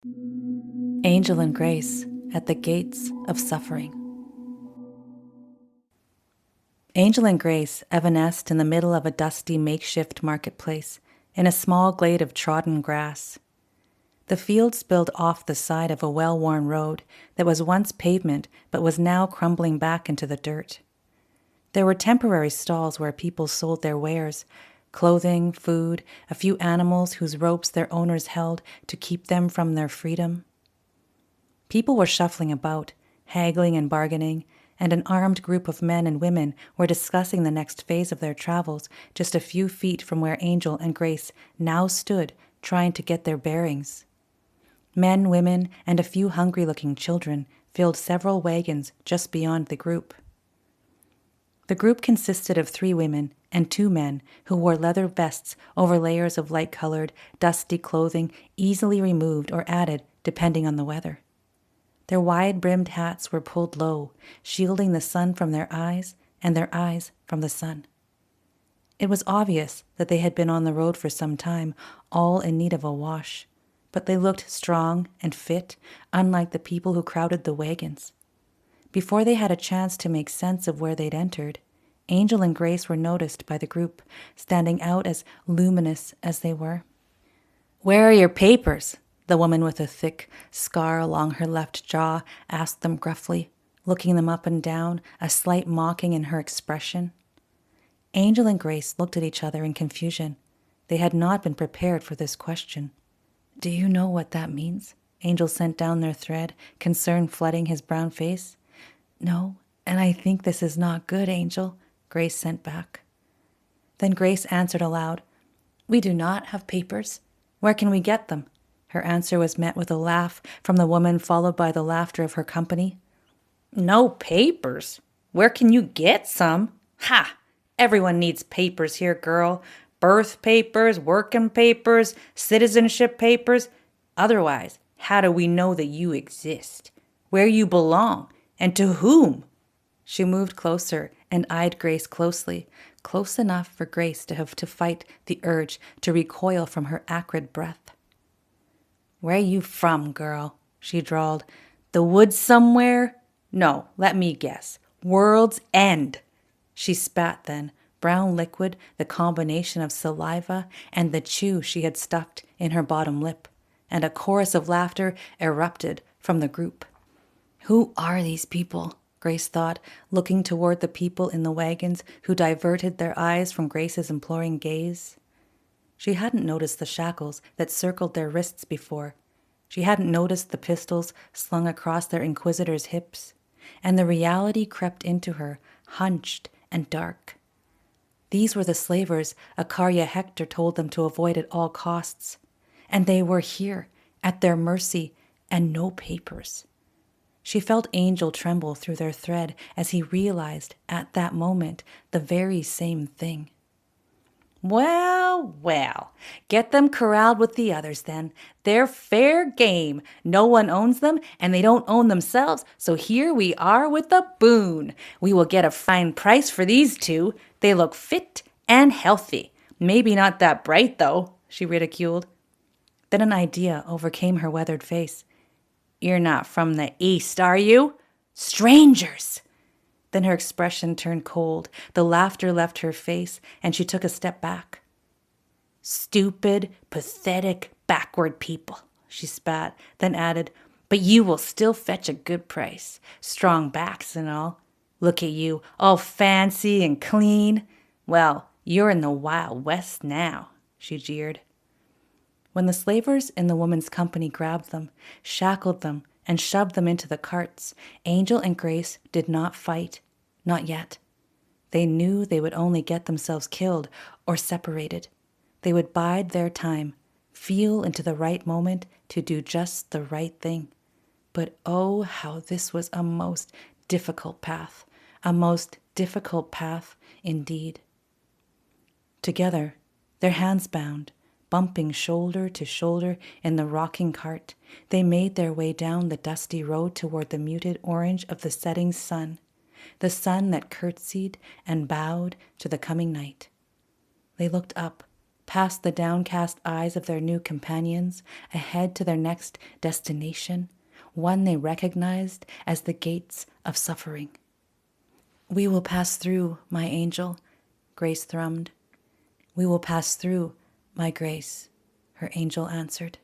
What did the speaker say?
Angel and Grace at the Gates of Suffering. Angel and Grace evanesced in the middle of a dusty makeshift marketplace in a small glade of trodden grass. The field spilled off the side of a well-worn road that was once pavement but was now crumbling back into the dirt. There were temporary stalls where people sold their wares, clothing, food, a few animals whose ropes their owners held to keep them from their freedom. People were shuffling about, haggling and bargaining, and an armed group of men and women were discussing the next phase of their travels just a few feet from where Angel and Grace now stood, trying to get their bearings. Men, women, and a few hungry-looking children filled several wagons just beyond the group. The group consisted of 3 women and 2 men who wore leather vests over layers of light-colored, dusty clothing easily removed or added depending on the weather. Their wide-brimmed hats were pulled low, shielding the sun from their eyes and their eyes from the sun. It was obvious that they had been on the road for some time, all in need of a wash, but they looked strong and fit, unlike the people who crowded the wagons. Before they had a chance to make sense of where they'd entered, Angel and Grace were noticed by the group, standing out as luminous as they were. "Where are your papers?" the woman with a thick scar along her left jaw asked them gruffly, looking them up and down, a slight mocking in her expression. Angel and Grace looked at each other in confusion. They had not been prepared for this question. "Do you know what that means?" Angel sent down their thread, concern flooding his brown face. "No, and I think this is not good, Angel," Grace sent back. Then Grace answered aloud, "We do not have papers. Where can we get them?" Her answer was met with a laugh from the woman, followed by the laughter of her company. "No papers? Where can you get some? Ha! Everyone needs papers here, girl. Birth papers, working papers, citizenship papers. Otherwise, how do we know that you exist, where you belong, and to whom?" She moved closer and eyed Grace closely, close enough for Grace to have to fight the urge to recoil from her acrid breath. "Where you from, girl?" she drawled. "The woods somewhere? No, let me guess. World's End." She spat then, brown liquid, the combination of saliva and the chew she had stuffed in her bottom lip, and a chorus of laughter erupted from the group. Who are these people? Grace thought, looking toward the people in the wagons who diverted their eyes from Grace's imploring gaze. She hadn't noticed the shackles that circled their wrists before. She hadn't noticed the pistols slung across their inquisitors' hips, and the reality crept into her, hunched and dark. These were the slavers Acaria Hector told them to avoid at all costs, and they were here, at their mercy, and no papers. She felt Angel tremble through their thread as he realized, at that moment, the very same thing. "Well, well, get them corralled with the others then. They're fair game. No one owns them, and they don't own themselves, so here we are with a boon. We will get a fine price for these 2. They look fit and healthy. Maybe not that bright, though," she ridiculed. Then an idea overcame her weathered face. "You're not from the East, are you? Strangers!" Then her expression turned cold, the laughter left her face, and she took a step back. "Stupid, pathetic, backward people," she spat, then added, "but you will still fetch a good price. Strong backs and all. Look at you, all fancy and clean. Well, you're in the Wild West now," she jeered. When the slavers in the woman's company grabbed them, shackled them, and shoved them into the carts, Angel and Grace did not fight, not yet. They knew they would only get themselves killed or separated. They would bide their time, feel into the right moment to do just the right thing. But oh, how this was a most difficult path, indeed. Together, their hands bound, bumping shoulder to shoulder in the rocking cart, they made their way down the dusty road toward the muted orange of the setting sun, the sun that curtsied and bowed to the coming night. They looked up, past the downcast eyes of their new companions, ahead to their next destination, one they recognized as the gates of suffering. "We will pass through, my angel," Grace thrummed. "We will pass through, my Grace," her angel answered.